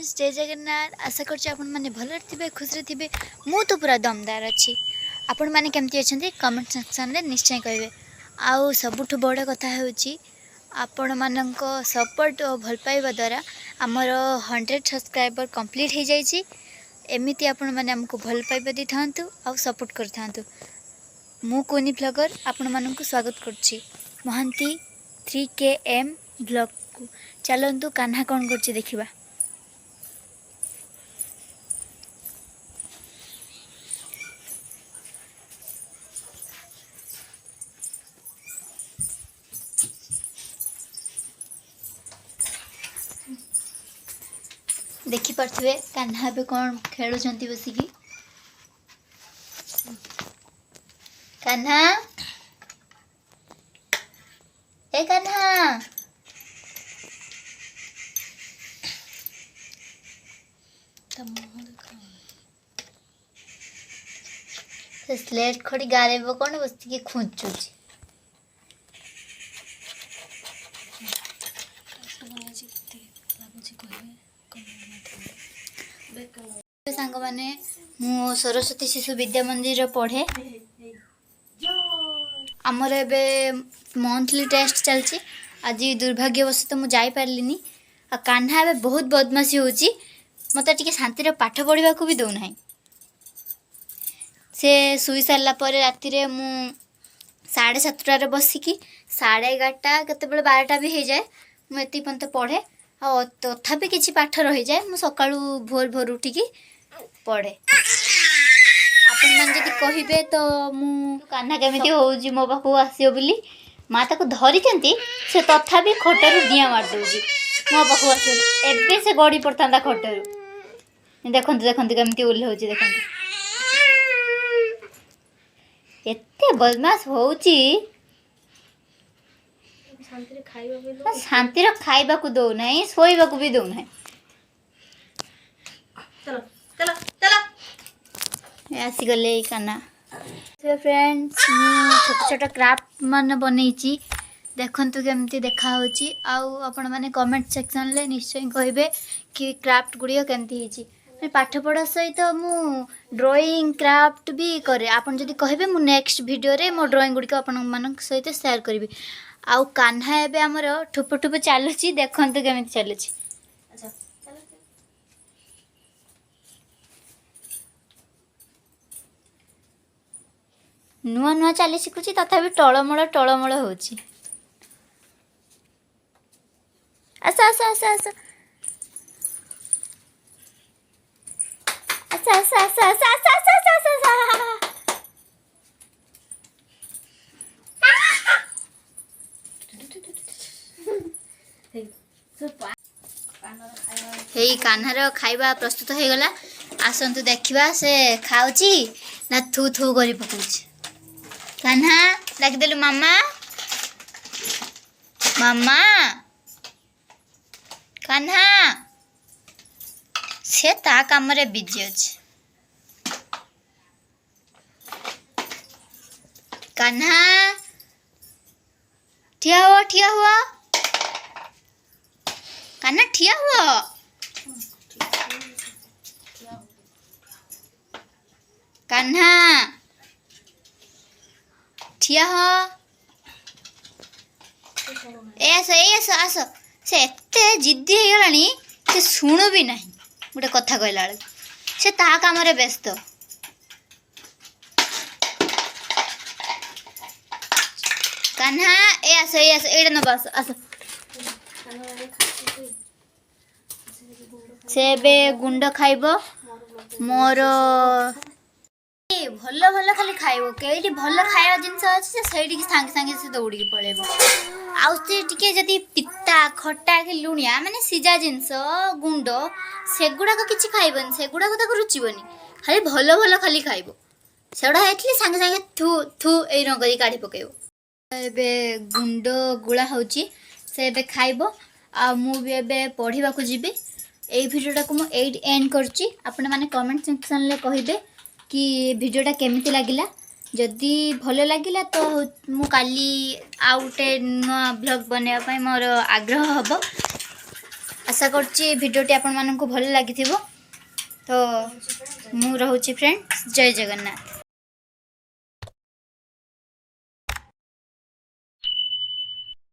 Friends जय जगन्नाथ आशा कर भल थे खुश थे मु तो पूरा दमदार अच्छी आपण मैंने केमती अच्छा कमेंट सेक्शन में निश्चय कहे आउ सबुठ बड़ कथा आपण मान सपोर्ट और भल पाइबा द्वारा आमर 100 सब्सक्राइबर कंप्लीट हो जाइए एमती आपण मैंने आमको भल पाइबा दी था आउ सपोर्ट कर था मु कोनी ब्लॉगर आपण मानक स्वागत करुच्ची महांती 3KM ब्लॉग को चलतु कान्हा कौन कर देखा देखी पारे कान्हा ए कौन खेलुंट बसिकी कान्हा ए कान्हा स्लेट खड़ी गारे कौन बसिकी खुंचुची सांग माने मु सरस्वती शिशु विद्या मंदिर पढ़े आमर एबे मंथली टेस्ट चलची आज दुर्भाग्यवश तो मुझे जाई पारलिनी आ कान्हा एबे बहुत बदमाशी होची मते टिके शांति रे पाठ पढ़िबा को भी दउ नाही से सुई सारला परे राति रे मु 7:30 रे बसिकी 11:30 केते बेले 12टा भी हो जाए मु एति पंत पढ़े आ तथापि किछि पाठ रही जाए मु सकाळू भोर भोर उठिकी पढ़े आपण मन जदि कहिबे तो मु कान्हा केमिति होउजी मो पाखु आसियो बोली माँ ताको धरिचंती से तथापि खटरू डिया मार दउजी मो पाखु आसियो एबे से गड़ी पड़तांदा खटरू देखंतु देखंतु केमिति उल्ले होउजी देखंतु एते बदमाश होउची शांति खाइबा को दो नहीं सोइबा को भी दो नहीं चलो चलो चलो आसी गले काना तो फ्रेंड्स छोट छोट क्राफ्ट मान बनई देखंतु केमती देखा होची आउ आपण माने कमेंट सेक्शन ले निश्चय कहिबे कि क्राफ्ट गुड़िया केमती होची पाठ पढ़ा सहित मु ड्राइंग क्राफ्ट भी करे आपण जदि कहिबे मु नेक्स्ट वीडियो रे मो ड्राइंग गुड़िक आपण मानक सहित शेयर करबी आउ कान्हा एबे हमर ठुप ठुप चलुची देखंतु केमिति चलुची अच्छा नुआ नुआ चली शिखुची तथापि टळमळ होची आस आस आस आस आस आस आस आस आस आस आस हे कान्हार खाइबा प्रस्तुत हो गला आसंतु देखिबा से खाउची ना थू थू करी पकाउची कान्हा डाक देलु मामा मामा कान्हा से ता काम रे बिजी अछि कान्हा ठिया हुआ कान्हा ठिया हुआ कान्हा ठिया हो ए आस से एते जिद्दी हो गलानी से शुणु भी नहीं गोटे कथा कहला से ता काम रे व्यस्त कान्हा ए आस एडे न बस आस से बे गुंड खाइबो मोर भल भल खाली खाइबो केइटी भल खाइबा जिंस अछि से सेठी सांगे सांगे से दौड़ी पळेबो आउ से टिके जदी पित्ता खट्टा के लुणिया माने सिजा जिंस गुंड सेगुडा को किछि खाइबन सेगुडा को ताको रुचिबनी खाली भल भल खाली खाइबो सेडा हेतली सांगे सांगे थू थू ए न करी काढी पकेबो एबे गुंड गुळा होची से एबे खाइबो आ मु भी एबे पढिबा को जिबे ए वीडियोटा को मु एड एंड करची आपने माने कमेंट सेक्शन ले कहिबे कि वीडियोटा केमिति लागिला जदि भल लगिला तो मु काली आउ गोटे नुआ ब्लॉग बनैया मोर आग्रह हम आशा करछि भिडियोटी आपण माननकु भल लागिथिबो। तो मु रहउछि फ्रेंड्स, जय जगन्नाथ।